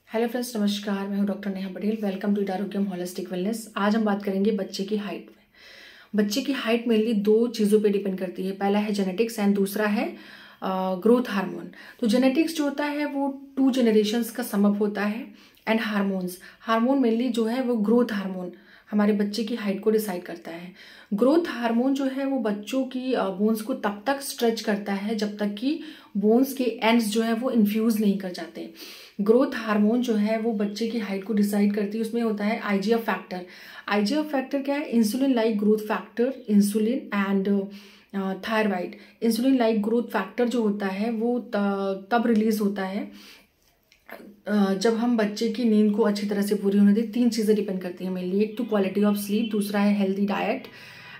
Hello friends, नमस्कार। मैं हूं doctor Neha Patel. Welcome to Arogyam holistic wellness. आज हम बात करेंगे बच्चे की हाइट में। बच्चे की हाइट मेनली दो चीज़ों पे डिपेंड करती है। पहला है जेनेटिक्स एंड दूसरा है ग्रोथ हार्मोन। तो जेनेटिक्स जो होता है वो 2 जनरेशन्स का सम अप होता है। एंड हार्मोन मेनली जो है वो ग्रोथ हार्मोन हमारे बच्चे की हाइट को डिसाइड करता है। ग्रोथ हार्मोन जो है वो बच्चों की बोन्स को तब तक स्ट्रेच करता है जब तक कि बोन्स के एंड्स जो है वो इन्फ्यूज नहीं कर जाते। ग्रोथ हार्मोन जो है वो बच्चे की हाइट को डिसाइड करती है। उसमें होता है आईजीएफ फैक्टर। आईजीएफ फैक्टर क्या है? Insulin like growth factor, insulin and thyroid. Insulin like growth factor जो होता है वो तब रिलीज होता है जब हम बच्चे की नींद को अच्छी तरह से पूरी होने दें। 3 चीज़ें डिपेंड करती हैं मेनली। एक तो क्वालिटी ऑफ स्लीप, दूसरा है हेल्दी डाइट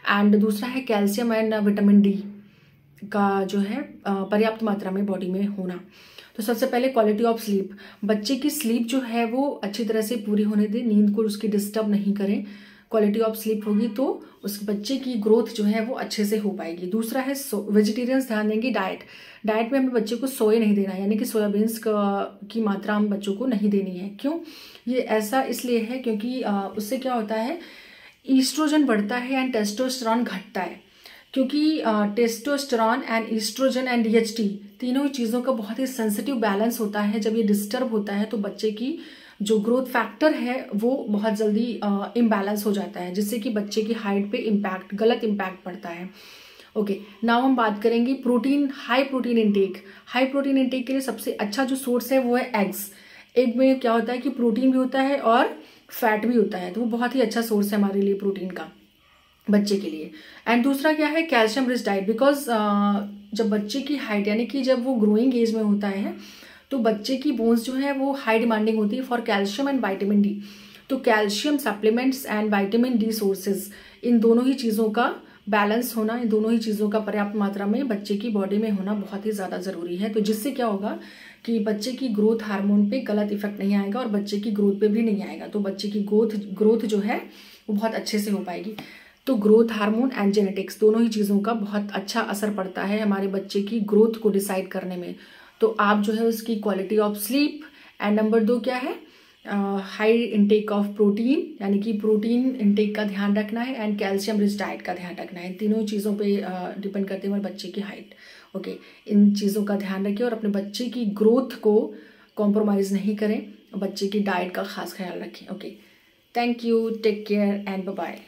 एंड दूसरा है कैल्शियम एंड विटामिन डी का जो है पर्याप्त मात्रा में बॉडी में होना। तो सबसे पहले क्वालिटी ऑफ स्लीप। बच्चे की स्लीप जो है वो अच्छी तरह से पूरी होने दें, नींद को उसकी डिस्टर्ब नहीं करें। क्वालिटी ऑफ स्लीप होगी तो उस बच्चे की ग्रोथ जो है वो अच्छे से हो पाएगी। दूसरा है वेजिटेरियंस ध्यान देंगे डाइट। डाइट में हमें बच्चे को सोया नहीं देना, यानी कि सोयाबीन्स की मात्रा हम बच्चों को नहीं देनी है। क्यों? ये ऐसा इसलिए है क्योंकि उससे क्या होता है, ईस्ट्रोजन बढ़ता है एंड टेस्टोस्टेरोन घटता है। क्योंकि testosterone and oestrogen and DHT तीनों ही चीज़ों का बहुत ही सेंसिटिव बैलेंस होता है। जब ये डिस्टर्ब होता है तो बच्चे की जो ग्रोथ फैक्टर है वो बहुत जल्दी इम्बैलेंस हो जाता है, जिससे कि बच्चे की हाइट पे गलत इम्पैक्ट पड़ता है। ओके, नाउ हम बात करेंगे protein, high protein intake. High protein intake के लिए सबसे अच्छा जो सोर्स है वो है एग्स। एग में क्या होता है कि प्रोटीन भी होता है और फैट भी होता है, तो वो बहुत ही अच्छा सोर्स है हमारे लिए प्रोटीन का बच्चे के लिए। एंड दूसरा क्या है? Calcium rich diet. बिकॉज जब बच्चे की हाइट यानी कि जब वो ग्रोइंग एज में होता है तो बच्चे की बोन्स जो है वो हाई डिमांडिंग होती है for calcium and vitamin D. तो calcium supplements and vitamin D sources, इन दोनों ही चीज़ों का बैलेंस होना, इन दोनों ही चीज़ों का पर्याप्त मात्रा में बच्चे की बॉडी में होना बहुत ही ज़्यादा ज़रूरी है। तो जिससे क्या होगा कि बच्चे की ग्रोथ हार्मोन पे गलत इफेक्ट नहीं आएगा और बच्चे की ग्रोथ पे भी नहीं आएगा। तो बच्चे की ग्रोथ जो है वो बहुत अच्छे से हो पाएगी। तो ग्रोथ हार्मोन एंड जेनेटिक्स दोनों ही चीज़ों का बहुत अच्छा असर पड़ता है हमारे बच्चे की ग्रोथ को डिसाइड करने में। तो आप जो है उसकी quality of sleep and number 2 क्या है? हाई इंटेक ऑफ प्रोटीन, यानी कि प्रोटीन इंटेक का ध्यान रखना है एंड कैल्शियम रिच डाइट का ध्यान रखना है। तीनों चीज़ों पे डिपेंड करते हैं हमारे बच्चे की हाइट। ओके, इन चीज़ों का ध्यान रखें और अपने बच्चे की ग्रोथ को कॉम्प्रोमाइज़ नहीं करें। बच्चे की डाइट का खास ख्याल रखें। Okay, thank you, take care and bye bye.